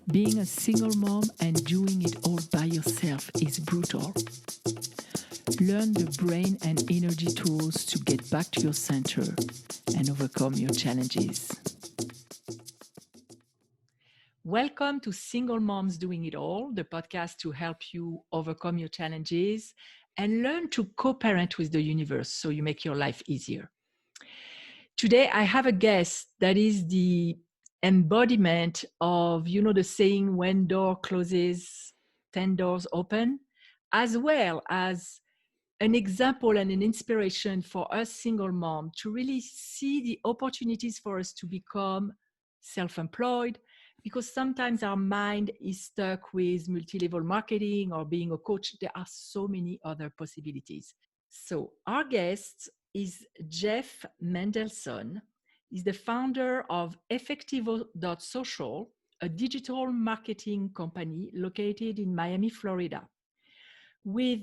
Being a single mom and doing it all by yourself is brutal. Learn the brain and energy tools to get back to your center and overcome your challenges. Welcome to Single Moms Doing It All, the podcast to help you overcome your challenges and learn to co-parent with the universe so you make your life easier. Today, I have a guest that is the embodiment of, the saying, when door closes, 10 doors open, as well as an example and an inspiration for us single moms to really see the opportunities for us to become self-employed, because sometimes our mind is stuck with multi-level marketing or being a coach. There are so many other possibilities. So our guest is Jeff Mendelson. He's the founder of Effectivo.Social, a digital marketing company located in Miami, Florida. With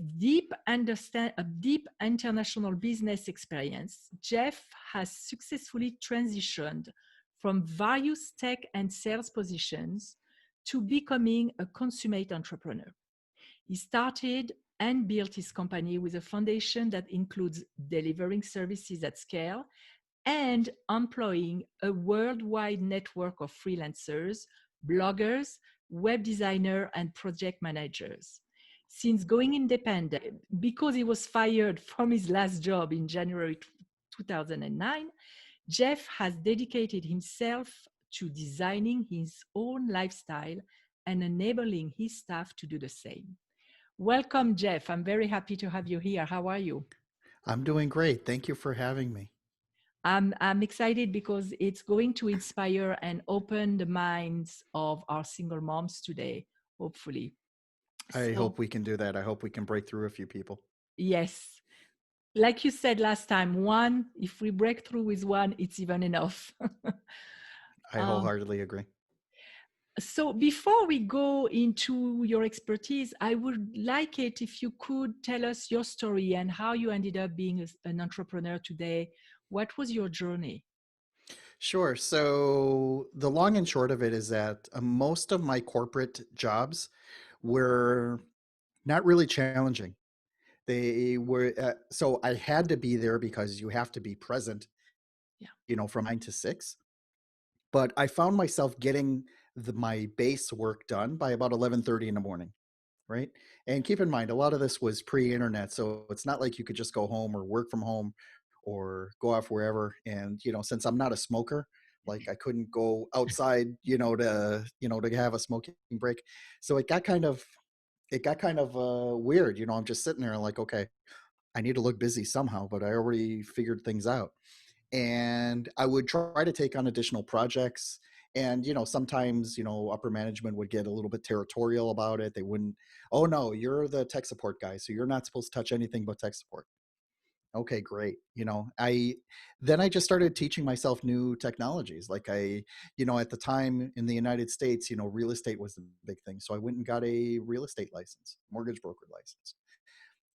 a deep international business experience, Jeff has successfully transitioned from various tech and sales positions to becoming a consummate entrepreneur. He started and built his company with a foundation that includes delivering services at scale and employing a worldwide network of freelancers, bloggers, web designers, and project managers. Since going independent, because he was fired from his last job in January 2009, Jeff has dedicated himself to designing his own lifestyle and enabling his staff to do the same. Welcome, Jeff. I'm very happy to have you here. How are you? I'm doing great. Thank you for having me. I'm excited because it's going to inspire and open the minds of our single moms today, hopefully. I So, hope we can do that. I hope we can break through a few people. yes, like you said last time, if we break through with one, it's even enough. I wholeheartedly agree. So before we go into your expertise, I would like it if you could tell us your story and how you ended up being an entrepreneur today. What was your journey? Sure. So the long and short of it is that most of my corporate jobs were not really challenging. They were, so I had to be there because you have to be present, Yeah. from 9 to 6. But I found myself getting my base work done by about 11:30 in the morning. Right. And keep in mind, a lot of this was pre-internet. So it's not like you could just go home or work from home or go off wherever. And, since I'm not a smoker, like I couldn't go outside, to have a smoking break. So it got kind of weird. I'm just sitting there like, okay, I need to look busy somehow, but I already figured things out. And I would try to take on additional projects. And, sometimes, upper management would get a little bit territorial about it. They wouldn't, oh no, you're the tech support guy, so you're not supposed to touch anything but tech support. Okay, great. I just started teaching myself new technologies. Like at the time in the United States, real estate was the big thing. So I went and got a real estate license, mortgage broker license.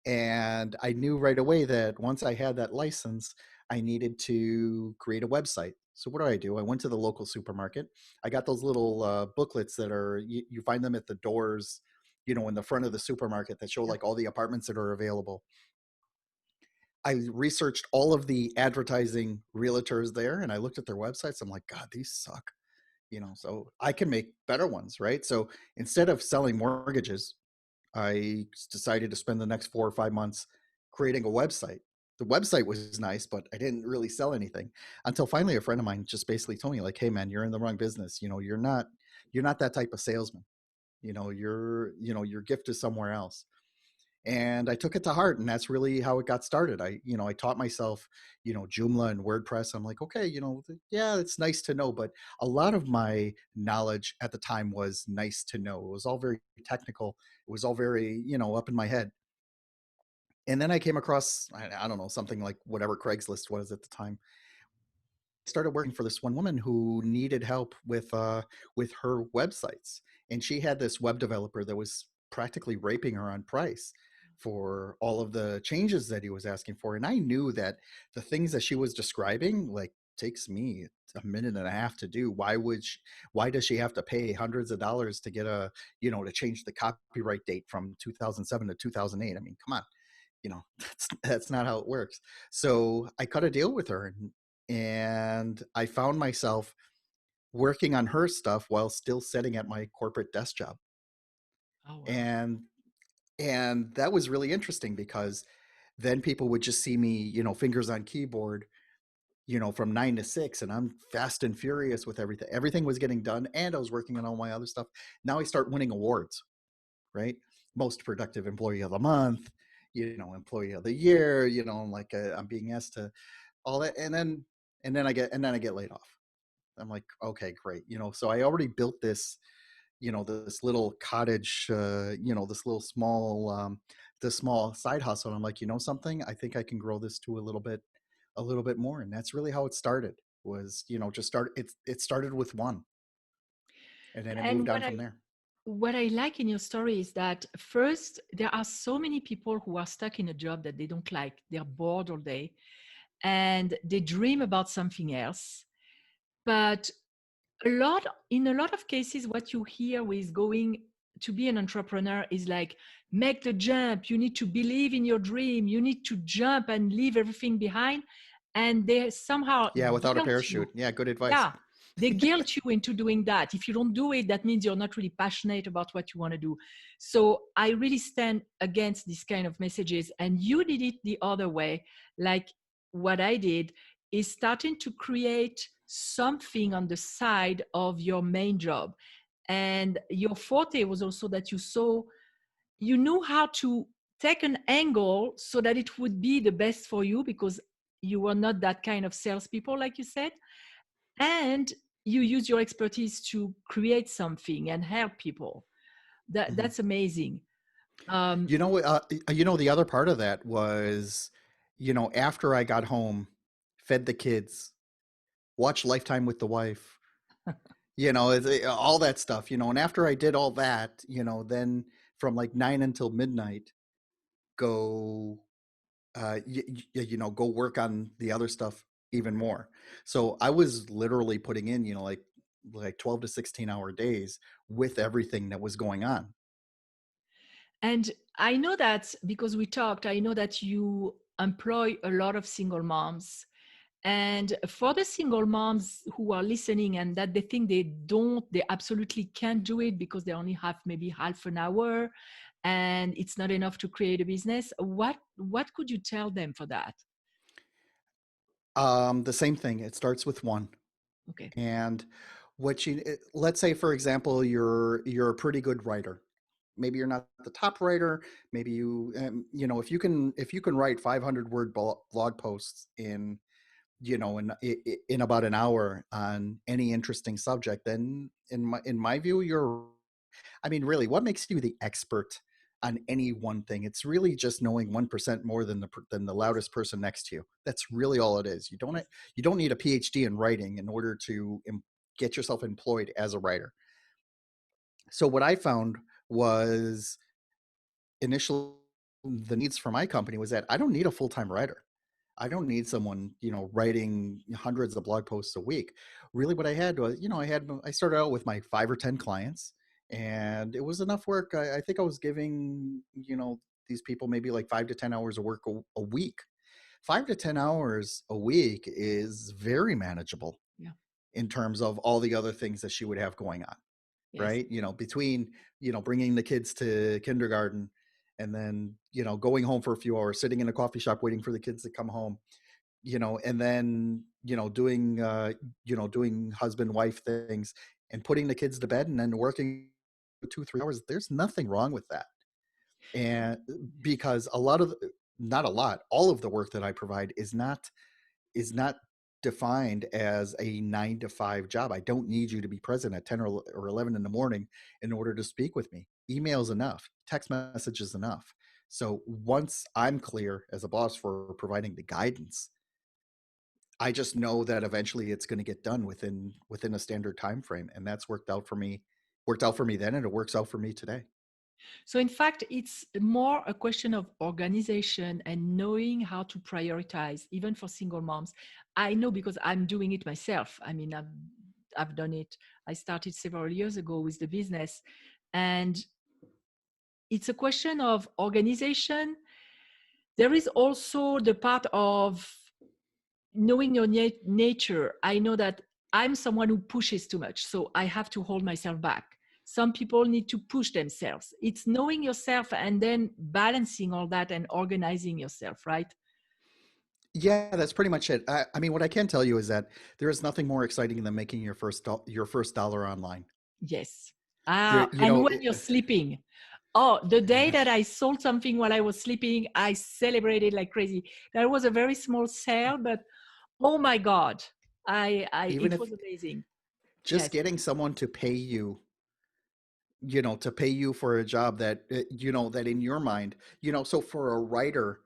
And I knew right away that once I had that license, I needed to create a website. So what do? I went to the local supermarket. I got those little booklets that you find them at the doors, in the front of the supermarket that show like all the apartments that are available. I researched all of the advertising realtors there and I looked at their websites. I'm like, God, these suck. So I can make better ones, right? So instead of selling mortgages, I decided to spend the next 4 or 5 months creating a website. The website was nice, but I didn't really sell anything until finally a friend of mine just basically told me like, hey man, you're in the wrong business. You're not that type of salesman. Your gift is somewhere else. And I took it to heart, and that's really how it got started. I taught myself, Joomla and WordPress. I'm like, okay, yeah, it's nice to know, but a lot of my knowledge at the time was nice to know. It was all very technical. It was all very, up in my head. And then I came across, I don't know, something like whatever Craigslist was at the time. I started working for this one woman who needed help with her websites, and she had this web developer that was practically raping her on price for all of the changes that he was asking for. And I knew that the things that she was describing, like takes me a minute and a half to do. Why does she have to pay hundreds of dollars to get to change the copyright date from 2007 to 2008? I mean, come on, that's not how it works. So I cut a deal with her, and I found myself working on her stuff while still sitting at my corporate desk job. Oh, wow. And that was really interesting because then people would just see me, fingers on keyboard, from 9 to 6, and I'm fast and furious with everything. Everything was getting done, and I was working on all my other stuff. Now I start winning awards, right? Most productive employee of the month, employee of the year, like I'm being asked to all that, and then I get laid off. I'm like, okay, great. So I already built this little cottage, this small side hustle. And I'm like, something, I think I can grow this to a little bit more. And that's really how it started. Was, just it started with one, and then it And moved on from there. what I like in your story is that first, there are so many people who are stuck in a job that they don't like. They're bored all day and they dream about something else. But in a lot of cases, what you hear with going to be an entrepreneur is like, make the jump. You need to believe in your dream. You need to jump and leave everything behind. And they somehow Yeah, without a guilt you. parachute. Yeah, good advice. Yeah, they guilt you into doing that. If you don't do it, that means you're not really passionate about what you want to do. So I really stand against this kind of messages. And you did it the other way. Like what I did is starting to create something on the side of your main job. And your forte was also that you knew how to take an angle so that it would be the best for you because you were not that kind of salespeople, like you said, and you use your expertise to create something and help people. Mhm. That's amazing. Um, The other part of that was, after I got home, fed the kids, watched Lifetime with the wife, all that stuff, and after I did all that, then from like 9 until midnight, go, go work on the other stuff even more. So I was literally putting in, like 12 to 16-hour days with everything that was going on. and I know that because we talked, I know that you employ a lot of single moms. And for the single moms who are listening and that they think they absolutely can't do it because they only have maybe half an hour and it's not enough to create a business, what could you tell them for that? The same thing. It starts with one. Okay. And let's say, for example, you're a pretty good writer. Maybe you're not the top writer. Maybe if you can write 500-word blog posts in about an hour on any interesting subject, then in my view, really, what makes you the expert on any one thing? It's really just knowing 1% more than the loudest person next to you. That's really all it is. You don't need a PhD in writing in order to get yourself employed as a writer. So what I found was, initially, the needs for my company was that I don't need a full-time writer. I don't need someone, writing hundreds of blog posts a week. Really, what I had was, I started out with my 5 or 10 clients, and it was enough work. I think I was giving, these people maybe like 5 to 10 hours of work a week. 5 to 10 hours a week is very manageable Yeah. in terms of all the other things that she would have going on, Yes. right? Between, bringing the kids to kindergarten, and then, going home for a few hours, sitting in a coffee shop waiting for the kids to come home, and then, doing husband wife things, and putting the kids to bed, and then working 2 3 hours. There's nothing wrong with that. And because not a lot, all of the work that I provide is not defined as a 9 to 5 job. I don't need you to be present at 10 or 11 in the morning in order to speak with me. Email's enough, text message is enough. So once I'm clear as a boss for providing the guidance, I just know that eventually it's going to get done within a standard time frame, and that's worked out for me then, and it works out for me today. So, in fact, it's more a question of organization and knowing how to prioritize, even for single moms. I know because I'm doing it myself. I mean, I've done it. I started several years ago with the business, and it's a question of organization. There is also the part of knowing your nature. I know that I'm someone who pushes too much, so I have to hold myself back. Some people need to push themselves. It's knowing yourself and then balancing all that and organizing yourself, right? Yeah, that's pretty much it. I mean, what I can tell you is that there is nothing more exciting than making your first dollar online. Yes. There, Ah, you and know, when you're sleeping. Oh, the day that I sold something while I was sleeping, I celebrated like crazy. That was a very small sale, but oh my God, even it if was amazing. just Yes. getting someone to pay you, to pay you for a job that, that in your mind, so for a writer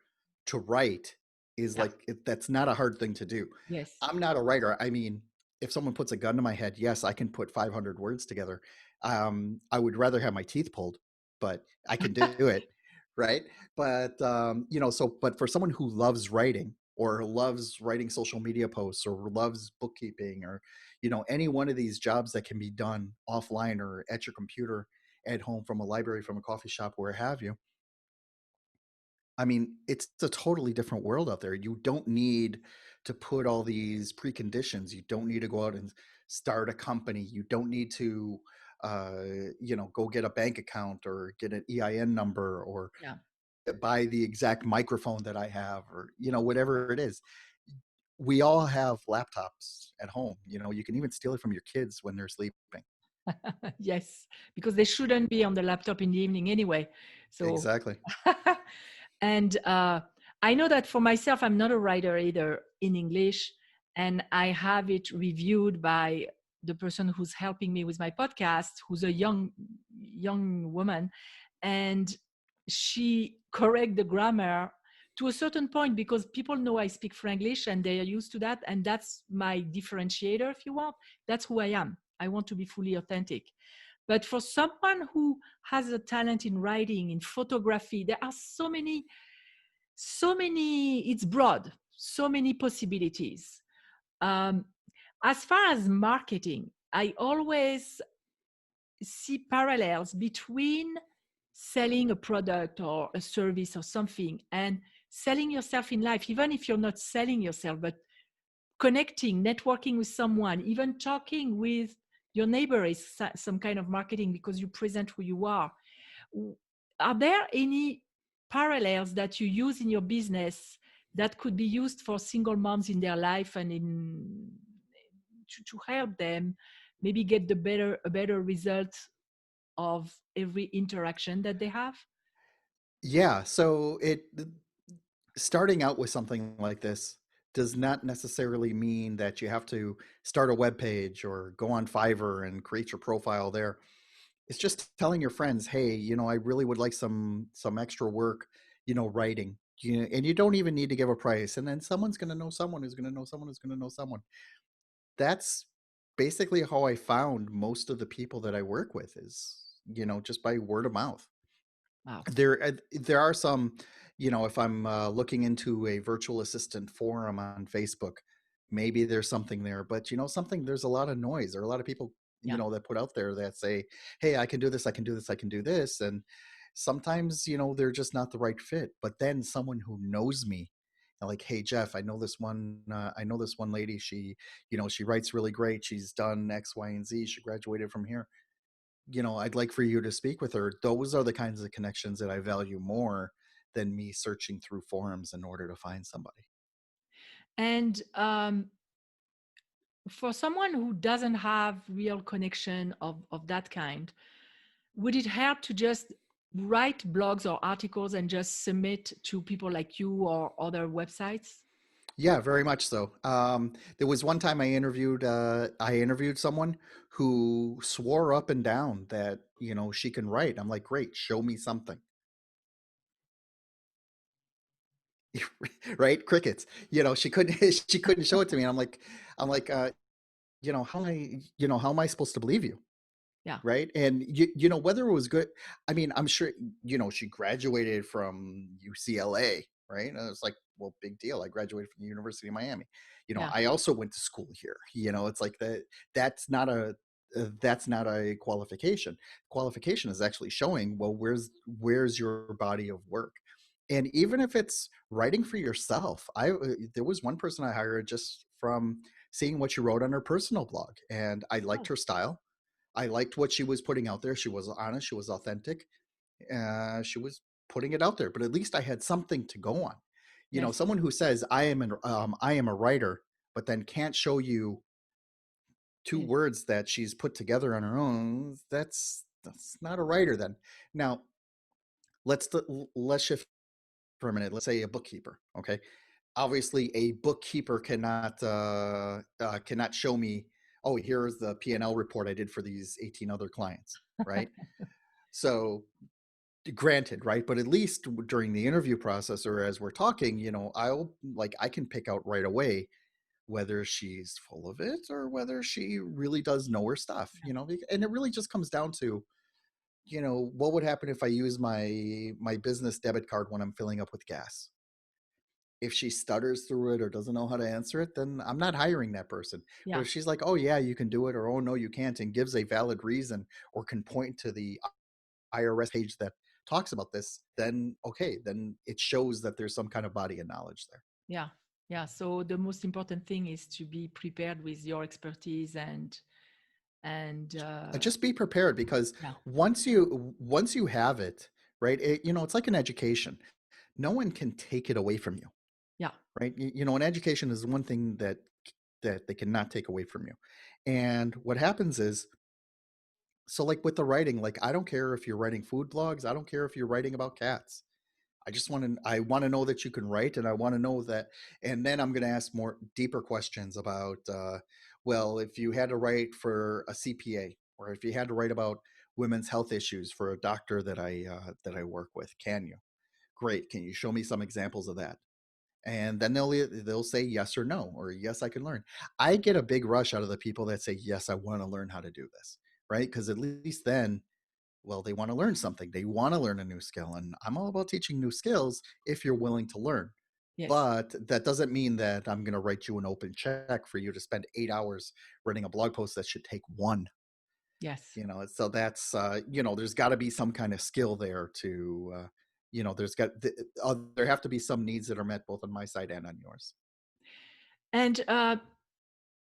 to write is Yeah. like, that's not a hard thing to do. Yes. I'm not a writer. I mean, if someone puts a gun to my head, yes, I can put 500 words together. I would rather have my teeth pulled, but I can do it. Right. But, but for someone who loves writing or loves writing social media posts or loves bookkeeping or, any one of these jobs that can be done offline or at your computer at home from a library, from a coffee shop, where have you. I mean, it's a totally different world out there. You don't need to put all these preconditions. You don't need to go out and start a company. You don't need to, uh, go get a bank account or get an EIN number or Yeah. buy the exact microphone that I have or, whatever it is. We all have laptops at home. You can even steal it from your kids when they're sleeping. Yes, because they shouldn't be on the laptop in the evening anyway. So, Exactly. and I know that for myself, I'm not a writer either in English, and I have it reviewed by the person who's helping me with my podcast, who's a young woman, and she correct the grammar to a certain point because people know I speak Franglish and they are used to that, and that's my differentiator, if you want. That's who I am. I want to be fully authentic. But for someone who has a talent in writing, in photography, there are so many, it's broad, so many possibilities. Um, as far as marketing, I always see parallels between selling a product or a service or something and selling yourself in life, even if you're not selling yourself, but connecting, networking with someone, even talking with your neighbor is some kind of marketing because you present who you are. Are there any parallels that you use in your business that could be used for single moms in their life and to help them maybe get a better result of every interaction that they have? Yeah. So starting out with something like this does not necessarily mean that you have to start a web page or go on Fiverr and create your profile there. It's just telling your friends, hey, I really would like some extra work, writing. And you don't even need to give a price. And then someone's going to know someone who's going to know someone who's going to know someone. That's basically how I found most of the people that I work with is, just by word of mouth. Wow. There are some, if I'm looking into a virtual assistant forum on Facebook, maybe there's something there. But something, there's a lot of noise. There are a lot of people, Yeah. that put out there that say, "Hey, I can do this, I can do this, I can do this," and sometimes, they're just not the right fit. But then someone who knows me, and like, "Hey, Jeff, I know this one lady. She, she writes really great. She's done X, Y, and Z. She graduated from here. I'd like for you to speak with her." Those are the kinds of connections that I value more than me searching through forums in order to find somebody. And for someone who doesn't have real connection of that kind, would it help to just write blogs or articles and just submit to people like you or other websites? Yeah, very much so. There was one time I interviewed someone who swore up and down that, she can write. I'm like, great, show me something. Right? Crickets. She couldn't she couldn't show it to me. And I'm like, how am I supposed to believe you? Yeah. right? And whether it was good, I mean, I'm sure, she graduated from UCLA, right? And it's like, well, big deal. I graduated from the University of Miami. Yeah. I also went to school here. It's like that. That's not a that's not a qualification. Qualification is actually showing, well, where's your body of work. And even if it's writing for yourself, there was one person I hired just from seeing what she wrote on her personal blog, and I liked Oh, her style. I liked what she was putting out there. She was honest. She was authentic. She was putting it out there. But at least I had something to go on. yes. Someone who says I am a writer, but then can't show you two Yes. words that she's put together on her own. That's not a writer. Then now let's shift for a minute. Let's say a bookkeeper. Okay, obviously a bookkeeper cannot show me, oh, here's the P&L report I did for these 18 other clients, right? So granted, right? But at least during the interview process or as we're talking, I can pick out right away whether she's full of it or whether she really does know her stuff, and it really just comes down to, what would happen if I use my business debit card when I'm filling up with gas? If she stutters through it or doesn't know how to answer it, then I'm not hiring that person. But Yeah. if she's like, oh, yeah, you can do it, or oh, no, you can't, and gives a valid reason or can point to the IRS page that talks about this, then okay, then it shows that there's some kind of body of knowledge there. Yeah. Yeah. So the most important thing is to be prepared with your expertise and Just be prepared, because yeah. once you have it, right? It's like an education. No one can take it away from you, Yeah. right? An education is one thing that they cannot take away from you. And what happens is, so like with the writing, like I don't care if you're writing food blogs, I don't care if you're writing about cats. I want to know that you can write, and I want to know that, and then I'm going to ask more deeper questions about, well, if you had to write for a CPA, or if you had to write about women's health issues for a doctor that I work with, can you? Great. Can you show me some examples of that? And then they'll say yes or no, or yes, I can learn. I get a big rush out of the people that say yes, I want to learn how to do this, right? Because at least then, well, they want to learn something. They want to learn a new skill. And I'm all about teaching new skills if you're willing to learn. Yes. But that doesn't mean that I'm going to write you an open check for you to spend 8 hours writing a blog post that should take one. Yes. So that's, there's got to be some kind of skill there to, there have to be some needs that are met both on my side and on yours. And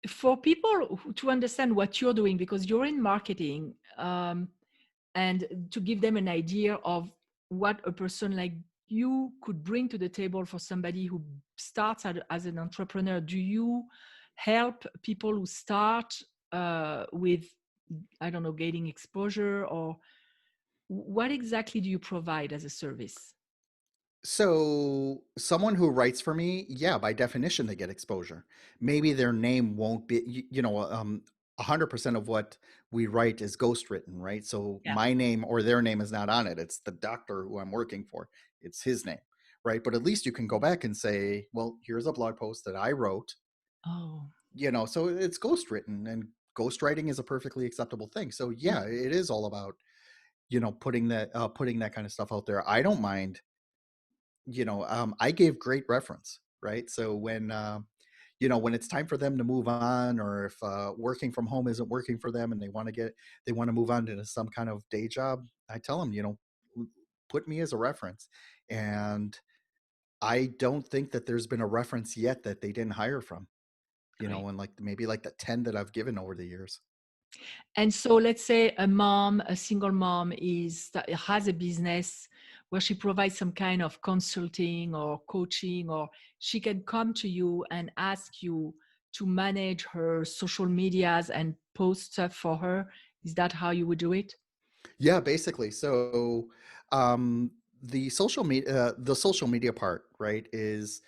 for people to understand what you're doing, because you're in marketing, and to give them an idea of what a person like you could bring to the table for somebody who starts as an entrepreneur, do you help people who start with, I don't know, gaining exposure, or what exactly do you provide as a service? So someone who writes for me, yeah, by definition, they get exposure. Maybe their name won't be, 100% of what we write is ghostwritten, right? So Yeah. my name or their name is not on it. It's the doctor who I'm working for. It's his name, right? But at least you can go back and say, well, here's a blog post that I wrote, Oh, so it's ghostwritten, and ghostwriting is a perfectly acceptable thing. So yeah. yeah, it is all about, putting that kind of stuff out there. I don't mind. I gave great reference, right? So when it's time for them to move on, or if working from home isn't working for them and they want to move on to some kind of day job, I tell them, put me as a reference. And I don't think that there's been a reference yet that they didn't hire from, Great. and like maybe like the 10 that I've given over the years. And so let's say a mom, a single mom has a business where she provides some kind of consulting or coaching, or she can come to you and ask you to manage her social medias and post stuff for her. Is that how you would do it? Yeah, basically. So, um, the social media part, right, is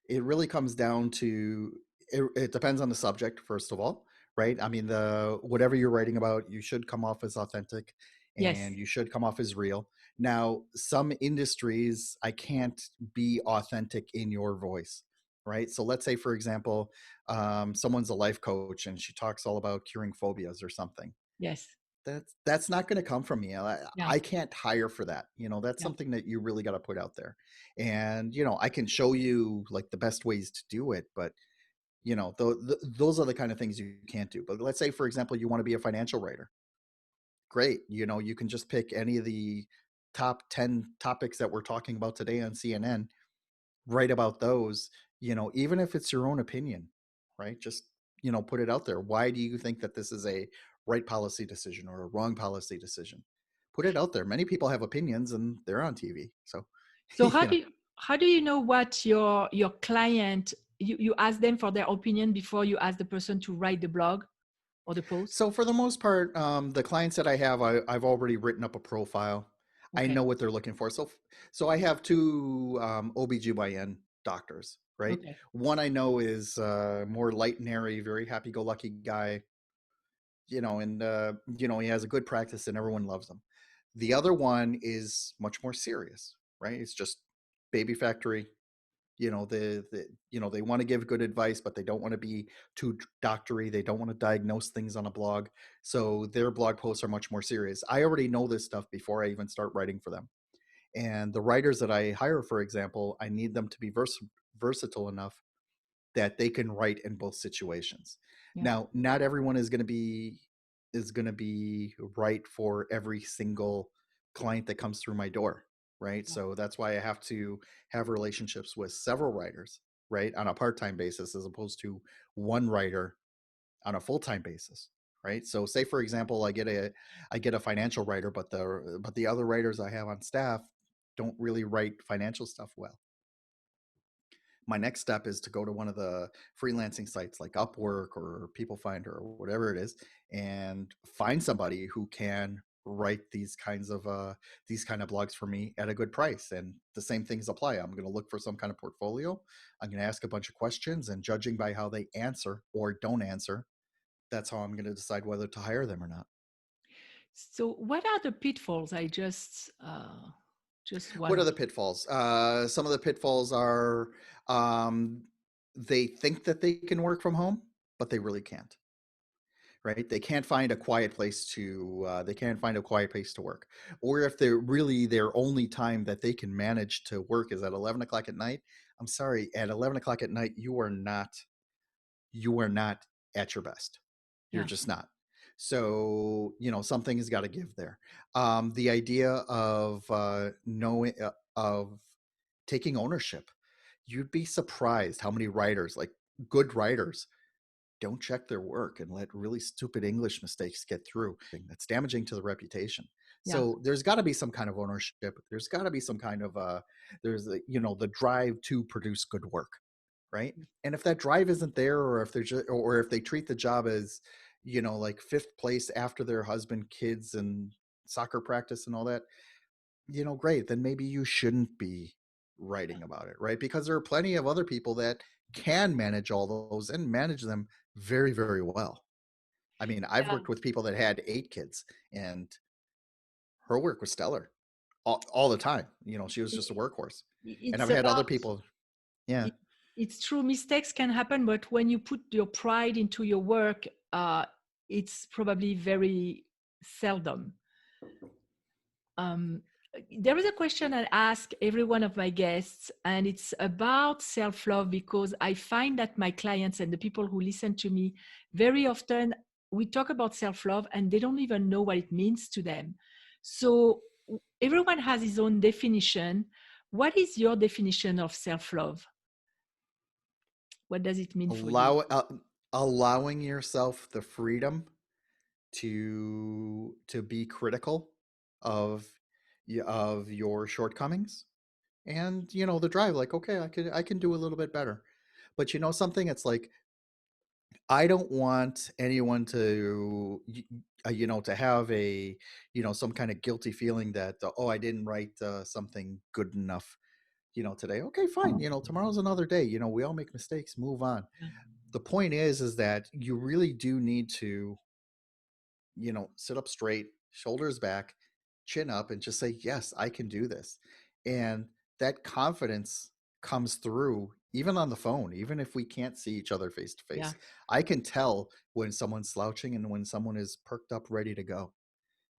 it really comes down to it depends on the subject, first of all, right? I mean, the whatever you're writing about, you should come off as authentic, Yes. and you should come off as real. Now, some industries, I can't be authentic in your voice, right? So let's say, for example, someone's a life coach and she talks all about curing phobias or something. Yes. that's not going to come from me. Yeah, I can't hire for that. That's yeah. something that you really got to put out there. And I can show you like the best ways to do it, but those are the kind of things you can't do. But let's say, for example, you want to be a financial writer. Great. You can just pick any of the top 10 topics that we're talking about today on CNN, write about those, even if it's your own opinion, right? Just, put it out there. Why do you think that this is a right policy decision or a wrong policy decision? Put it out there. Many people have opinions and they're on TV. So, So you know, how do you know what your client, you ask them for their opinion before you ask the person to write the blog or the post? so for the most part, the clients that I have, I've already written up a profile. I Okay. know what they're looking for. So I have two OBGYN doctors, right? Okay. One I know is more light and airy, very happy-go-lucky guy, and he has a good practice and everyone loves him. The other one is much more serious, right? It's just baby factory. They want to give good advice, but they don't want to be too doctory. They don't want to diagnose things on a blog. So their blog posts are much more serious. I already know this stuff before I even start writing for them. And the writers that I hire, for example, I need them to be versatile enough that they can write in both situations. Yeah. Now, not everyone is going to be right for every single client that comes through my door, right? Yeah. So that's why I have to have relationships with several writers, right, on a part-time basis as opposed to one writer on a full-time basis, right? So say for example, I get a financial writer, but the other writers I have on staff don't really write financial stuff well. My next step is to go to one of the freelancing sites like Upwork or People Finder or whatever it is, and find somebody who can write these kind of blogs for me at a good price. And the same things apply. I'm going to look for some kind of portfolio. I'm going to ask a bunch of questions, and judging by how they answer or don't answer, that's how I'm going to decide whether to hire them or not. So what are the pitfalls? I just What are wonder. the pitfalls? Some of the pitfalls are um, they think that they can work from home, but they really can't. Right? They can't find a quiet place to work. Or if they're really their only time that they can manage to work is at 11 o'clock at night. I'm sorry, at 11 o'clock at night, you are not at your best. You're Yeah. just not. So, something has got to give there. The idea of knowing of taking ownership. You'd be surprised how many writers, like good writers, don't check their work and let really stupid English mistakes get through. That's damaging to the reputation. Yeah. So there's got to be some kind of ownership. There's got to be some kind of the drive to produce good work, right? And if that drive isn't there, or if they treat the job as like fifth place after their husband, kids, and soccer practice and all that, great, then maybe you shouldn't be writing about it, right? Because there are plenty of other people that can manage all those and manage them very, very well. I mean, I've Yeah. worked with people that had 8 kids, and her work was stellar all the time. She was just a It- workhorse. And it's I've had other about people, yeah. it, it's true, mistakes can happen, but when you put your pride into your work, it's probably very seldom. um, there is a question I ask every one of my guests, and it's about self-love, because I find that my clients and the people who listen to me, very often we talk about self-love and they don't even know what it means to them. So everyone has his own definition. What is your definition of self-love? What does it mean for you? allow uh, Allowing yourself the freedom to be critical of of your shortcomings, and the drive, like, okay, I can do a little bit better. But something, it's like, I don't want anyone to have some kind of guilty feeling that, oh, I didn't write something good enough today. Okay, fine, tomorrow's another day. We all make mistakes, move on. Yeah. The point is that you really do need to sit up straight, shoulders back, chin up, and just say, yes, I can do this. And that confidence comes through even on the phone, even if we can't see each other face to Yeah. face. I can tell when someone's slouching and when someone is perked up, ready to go.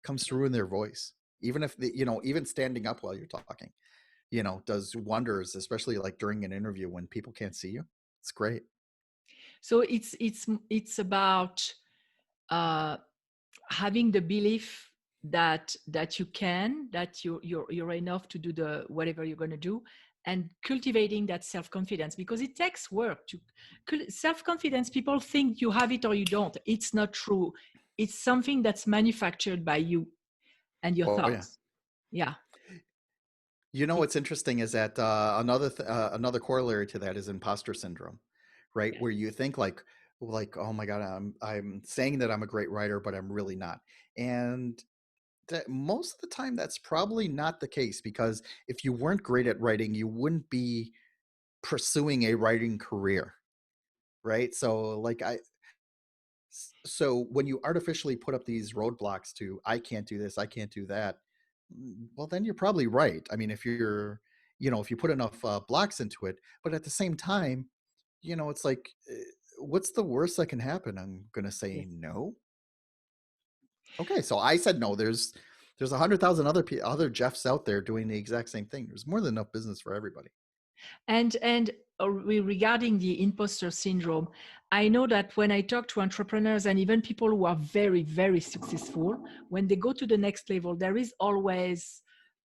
comes through in their voice. Even if even standing up while you're talking, does wonders, especially like during an interview when people can't see you. It's great. So it's about uh, having the belief that you can, that you're enough to do the whatever you're going to do, and cultivating that self-confidence, because it takes work to self-confidence. People think you have it or you don't. It's not true. It's something that's manufactured by you and your Oh yeah. thoughts. Yeah. It- What's interesting is that another corollary to that is imposter syndrome, right? yes. Where you think like oh my god, I'm saying that I'm a great writer, but I'm really not. And that most of the time that's probably not the case, because if you weren't great at writing, you wouldn't be pursuing a writing career, right? So when you artificially put up these roadblocks to I can't do this, I can't do that, well then you're probably right. I mean, if you put enough blocks into it, but at the same time, it's like, what's the worst that can happen? I'm gonna say Yes. no. Okay, so I said no. There's 100,000 other Jeffs out there doing the exact same thing. There's more than enough business for everybody. And regarding the imposter syndrome, I know that when I talk to entrepreneurs and even people who are very, very successful, when they go to the next level, there is always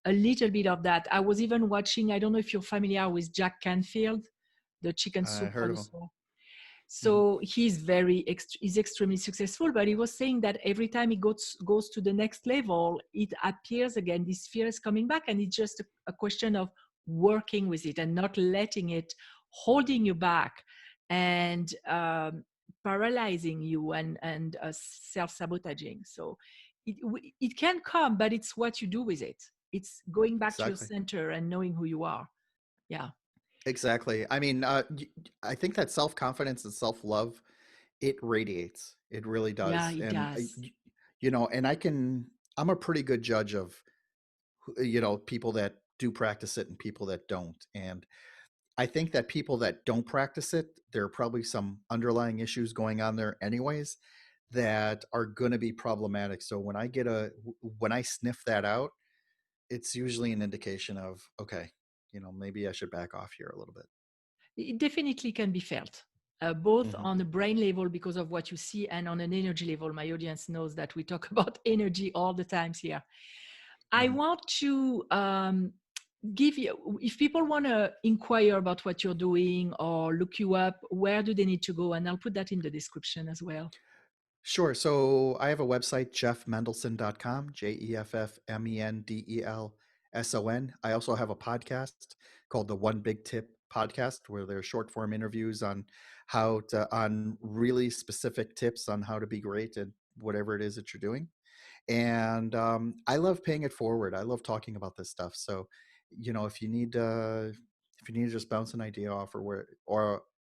a little bit of that. I was even watching, I don't know if you're familiar with Jack Canfield, the chicken I soup heard of them. producer. Hmm. So he's extremely successful, but he was saying that every time he goes to the next level, it appears again, this fear is coming back, and it's just a question of working with it and not letting it holding you back and paralyzing you and self-sabotaging. So it can come, but it's what you do with it. It's going back to your Exactly. center and knowing who you are. Yeah. Exactly. I mean, I think that self confidence and self love, it radiates. It really Yeah, does. it And does. and I'm a pretty good judge of people that do practice it and people that don't. And I think that people that don't practice it, there are probably some underlying issues going on there anyways that are going to be problematic. So when I sniff that out, it's usually an indication of, okay, maybe I should back off here a little bit. It definitely can be felt, both Hmm. on the brain level because of what you see, and on an energy level. My audience knows that we talk about energy all the times here. I Hmm. want to give you, if people want to inquire about what you're doing or look you up, where do they need to go? And I'll put that in the description as well. Sure. So I have a website, jeffmendelson.com, JEFFMENDELSON. I also have a podcast called the One Big Tip Podcast, where there's short form interviews on really specific tips on how to be great at whatever it is that you're doing. And I love paying it forward. I love talking about this stuff. So, if you need to just bounce an idea off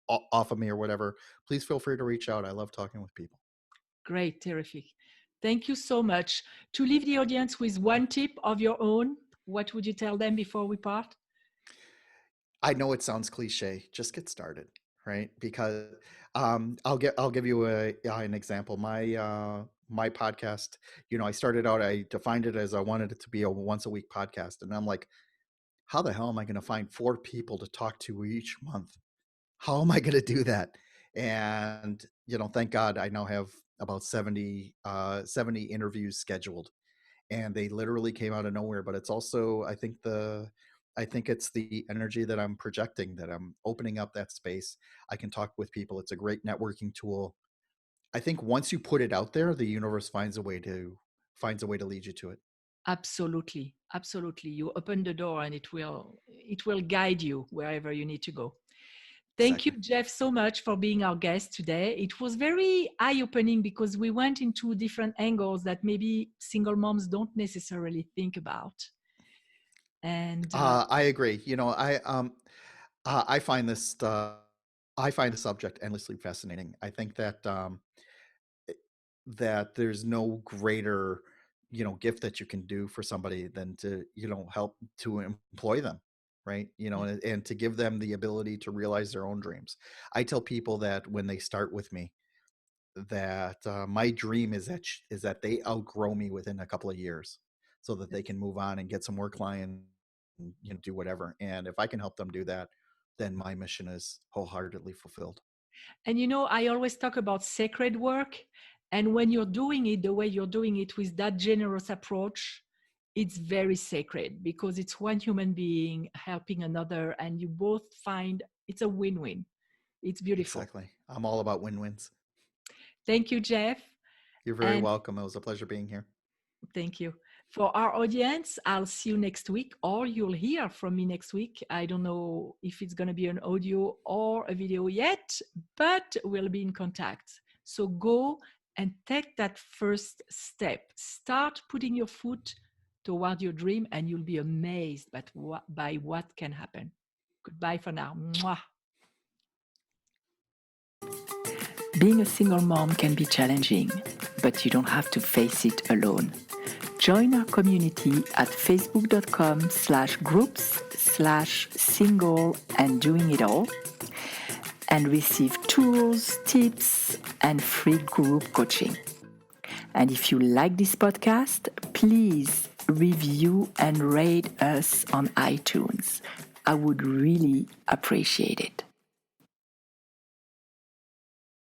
off of me or whatever, please feel free to reach out. I love talking with people. Great, terrific. Thank you so much. To leave the audience with one tip of your own, what would you tell them before we part? I know it sounds cliche. Just get started, right? Because I'll give you an example. My podcast, I started out. I defined it as I wanted it to be a once a week podcast, and I'm like, how the hell am I going to find 4 people to talk to each month? How am I going to do that? And thank God I now have about 70 interviews scheduled, and they literally came out of nowhere. But it's also, I think it's the energy that I'm projecting, that I'm opening up that space. I can talk with people. It's a great networking tool. I think once you put it out there, the universe finds a way to lead you to it. Absolutely, absolutely. You open the door and it will guide you wherever you need to go. Thank you, Exactly. Jeff, so much for being our guest today. It was very eye-opening because we went into different angles that maybe single moms don't necessarily think about. And I agree. I find I find the subject endlessly fascinating. I think that there's no greater gift that you can do for somebody than to help to employ them, right? yeah, And to give them the ability to realize their own dreams. I tell people that when they start with me, that my dream is that they outgrow me within a couple of years, so that they can move on and get some more clients, and, do whatever. And if I can help them do that, then my mission is wholeheartedly fulfilled. And I always talk about sacred work. And when you're doing it the way you're doing it with that generous approach, it's very sacred because it's one human being helping another, and you both find it's a win-win. It's beautiful. Exactly. I'm all about win-wins. Thank you, Jeff. You're very And welcome. It was a pleasure being here. thank you. For our audience, I'll see you next week, or you'll hear from me next week. I don't know if it's going to be an audio or a video yet, but we'll be in contact. So go and take that first step. Start putting your foot toward your dream, and you'll be amazed by what can happen. Goodbye for now. Mwah. Being a single mom can be challenging, but you don't have to face it alone. Join our community at facebook.com/groups/single and doing it all, and receive tools, tips, and free group coaching. And if you like this podcast, please review and rate us on iTunes. I would really appreciate it.